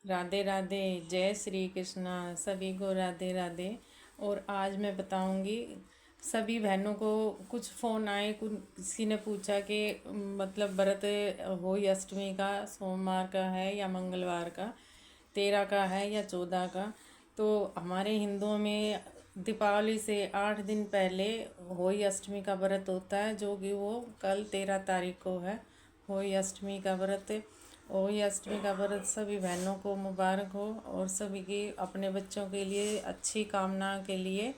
राधे राधे। जय श्री कृष्णा। सभी को राधे राधे। और आज मैं बताऊंगी, सभी बहनों को कुछ फ़ोन आए, किसी ने पूछा कि मतलब व्रत होई अष्टमी का सोमवार का है या मंगलवार का, 13 का है या 14 का। तो हमारे हिंदुओं में दीपावली से 8 दिन पहले होई अष्टमी का व्रत होता है, जो कि वो कल 13 तारीख को है होई अष्टमी का व्रत। होली अष्टमी का व्रत सभी बहनों को मुबारक हो और सभी की अपने बच्चों के लिए अच्छी कामना के लिए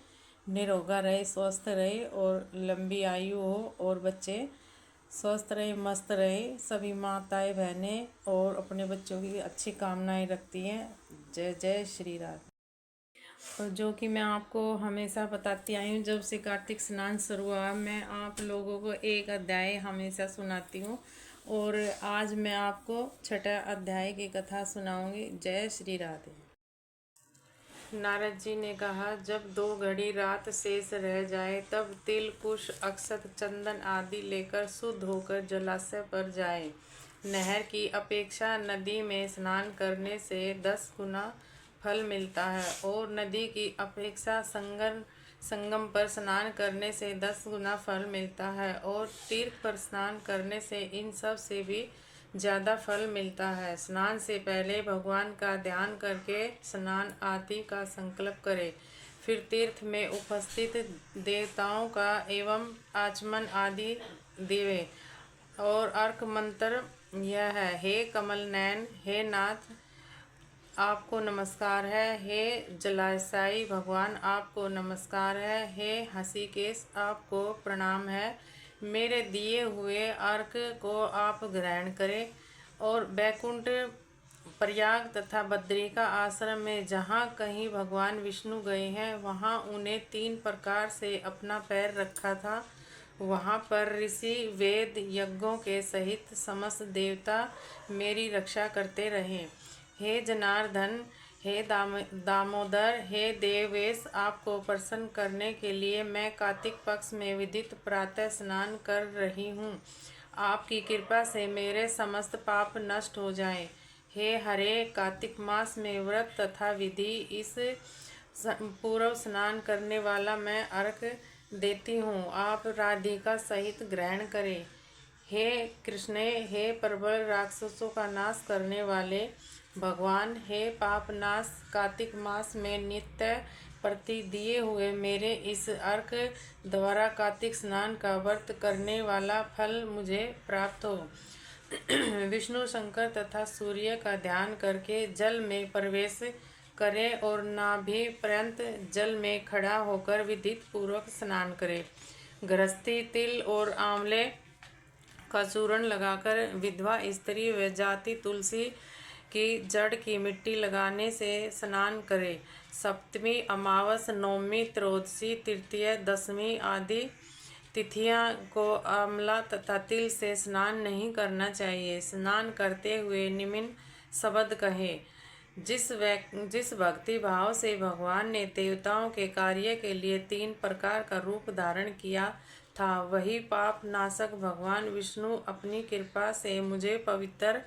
निरोगा रहे, स्वस्थ रहे और लंबी आयु हो और बच्चे स्वस्थ रहे, मस्त रहे। सभी माताएं बहनें और अपने बच्चों की अच्छी कामनाएं रखती हैं। जय जय श्री राम। और जो कि मैं आपको हमेशा बताती आई हूँ, जब से कार्तिक स्नान शुरू हुआ, मैं आप लोगों को एक अध्याय हमेशा सुनाती हूँ। और आज मैं आपको छठा अध्याय की कथा सुनाऊंगी। जय श्री राधे। नारद जी ने कहा, जब 2 घड़ी रात शेष रह जाए तब तिल, कुश, अक्षत, चंदन आदि लेकर शुद्ध होकर जलाशय पर जाए। नहर की अपेक्षा नदी में स्नान करने से 10 गुना फल मिलता है और नदी की अपेक्षा संगम पर स्नान करने से 10 गुना फल मिलता है और तीर्थ पर स्नान करने से इन सब से भी ज़्यादा फल मिलता है। स्नान से पहले भगवान का ध्यान करके स्नान आदि का संकल्प करें। फिर तीर्थ में उपस्थित देवताओं का एवं आचमन आदि देवे। और अर्क मंत्र यह है, हे कमल नयन, हे नाथ आपको नमस्कार है। हे जलाशायी भगवान आपको नमस्कार है। हे हंसीकेश आपको प्रणाम है। मेरे दिए हुए अर्घ को आप ग्रहण करें और बैकुंठ, प्रयाग तथा बद्रिका आश्रम में जहाँ कहीं भगवान विष्णु गए हैं वहाँ उन्हें 3 प्रकार से अपना पैर रखा था। वहाँ पर ऋषि वेद यज्ञों के सहित समस्त देवता मेरी रक्षा करते रहे। हे जनार्दन, हे दामोदर, हे देवेश, आपको प्रसन्न करने के लिए मैं कार्तिक पक्ष में विदित प्रातः स्नान कर रही हूँ। आपकी कृपा से मेरे समस्त पाप नष्ट हो जाएं। हे हरे, कार्तिक मास में व्रत तथा विधि इस पूर्व स्नान करने वाला मैं अर्घ देती हूँ, आप राधिका सहित ग्रहण करें। हे कृष्णे, हे प्रबल राक्षसों का नाश करने वाले भगवान, हे पाप नाश, कार्तिक मास में नित्य प्रति दिए हुए मेरे इस अर्घ द्वारा कार्तिक स्नान का व्रत करने वाला फल मुझे प्राप्त हो। विष्णु, शंकर तथा सूर्य का ध्यान करके जल में प्रवेश करें और नाभि पर्यंत जल में खड़ा होकर विधित पूर्वक स्नान करें। गृहस्थी तिल और आंवले का चूर्ण लगाकर विधवा स्त्री व जाति तुलसी की जड़ की मिट्टी लगाने से स्नान करें। सप्तमी, अमावस, नवमी, त्रयोदशी, तृतीया, दशमी आदि तिथियां को आंवला तथा तिल से स्नान नहीं करना चाहिए। स्नान करते हुए निम्न शब्द कहे, जिस भक्ति भाव से भगवान ने देवताओं के कार्य के लिए 3 प्रकार का रूप धारण किया था, वही पाप नाशक भगवान विष्णु अपनी कृपा से मुझे पवित्र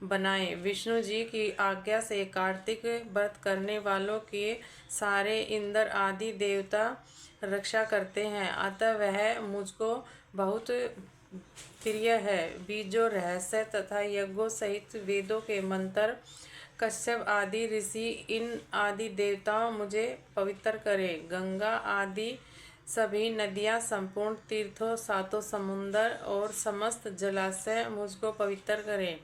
बनाए। विष्णु जी की आज्ञा से कार्तिक व्रत करने वालों के सारे इंद्र आदि देवता रक्षा करते हैं, अतः वह मुझको बहुत प्रिय है। बीजों, रहस्य तथा यज्ञों सहित वेदों के मंत्र, कश्यप आदि ऋषि, इन आदि देवताओं मुझे पवित्र करें। गंगा आदि सभी नदियाँ, संपूर्ण तीर्थों, 7 समुंदर और समस्त जलाशय मुझको पवित्र करें।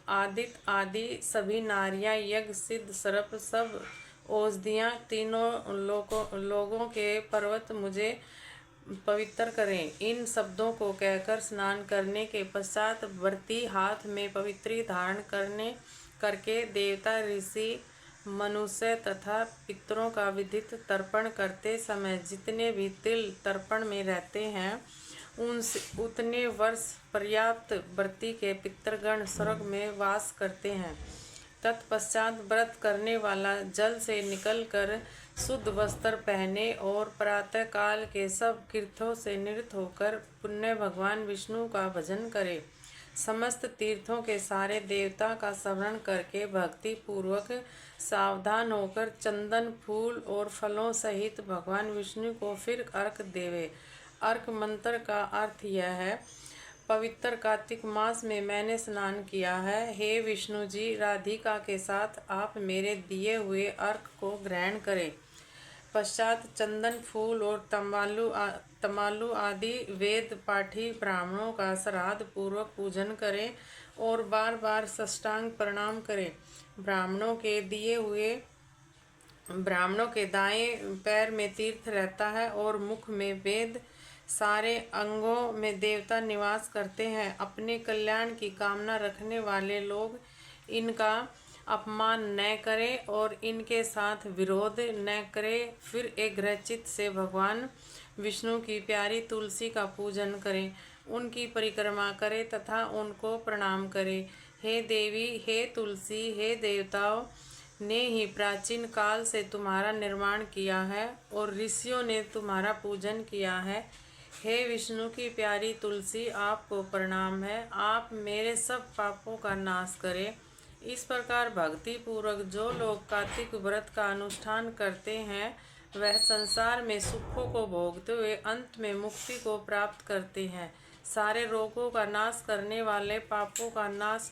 आदित्य आदि सभी नारियाँ, यज्ञ, सिद्ध, सर्प, सब औषधियाँ, तीनों लोगों के पर्वत मुझे पवित्र करें। इन शब्दों को कहकर स्नान करने के पश्चात व्रती हाथ में पवित्री धारण करके देवता, ऋषि, मनुष्य तथा पितरों का विधित तर्पण करते समय जितने भी तिल तर्पण में रहते हैं उतने वर्ष पर्याप्त व्रती के पितृगण स्वर्ग में वास करते हैं। तत्पश्चात व्रत करने वाला जल से निकलकर शुद्ध वस्त्र पहने और प्रातः काल के सब तीर्थों से निवृत्त होकर पुण्य भगवान विष्णु का भजन करे। समस्त तीर्थों के सारे देवता का स्मरण करके भक्ति पूर्वक सावधान होकर चंदन फूल और फलों सहित भगवान विष्णु को फिर अर्घ देवे। अर्घ मंत्र का अर्थ यह है, पवित्र कार्तिक मास में मैंने स्नान किया है। हे विष्णु जी, राधिका के साथ आप मेरे दिए हुए अर्घ को ग्रहण करें। पश्चात चंदन फूल और तमालू आदि वेद पाठी ब्राह्मणों का श्राद्ध पूर्वक पूजन करें और बार बार साष्टांग प्रणाम करें। ब्राह्मणों के दाएं पैर में तीर्थ रहता है और मुख में वेद, सारे अंगों में देवता निवास करते हैं। अपने कल्याण की कामना रखने वाले लोग इनका अपमान न करें और इनके साथ विरोध न करें। फिर एकाग्रचित्त से भगवान विष्णु की प्यारी तुलसी का पूजन करें, उनकी परिक्रमा करें तथा उनको प्रणाम करें। हे देवी, हे तुलसी, हे देवताओं ने ही प्राचीन काल से तुम्हारा निर्माण किया है और ऋषियों ने तुम्हारा पूजन किया है। हे विष्णु की प्यारी तुलसी, आपको प्रणाम है। आप मेरे सब पापों का नाश करें। इस प्रकार भक्ति पूर्वक जो लोग कार्तिक व्रत का अनुष्ठान करते हैं वह संसार में सुखों को भोगते हुए अंत में मुक्ति को प्राप्त करते हैं। सारे रोगों का नाश करने वाले, पापों का नाश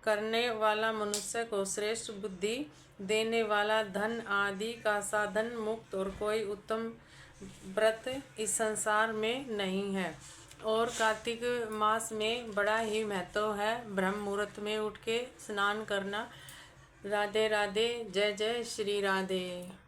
करने वाला, मनुष्य को श्रेष्ठ बुद्धि देने वाला, धन आदि का साधन, मुक्त और कोई उत्तम व्रत इस संसार में नहीं है। और कार्तिक मास में बड़ा ही महत्व है ब्रह्म मुहूर्त में उठ के स्नान करना। राधे राधे, जय जय श्री राधे।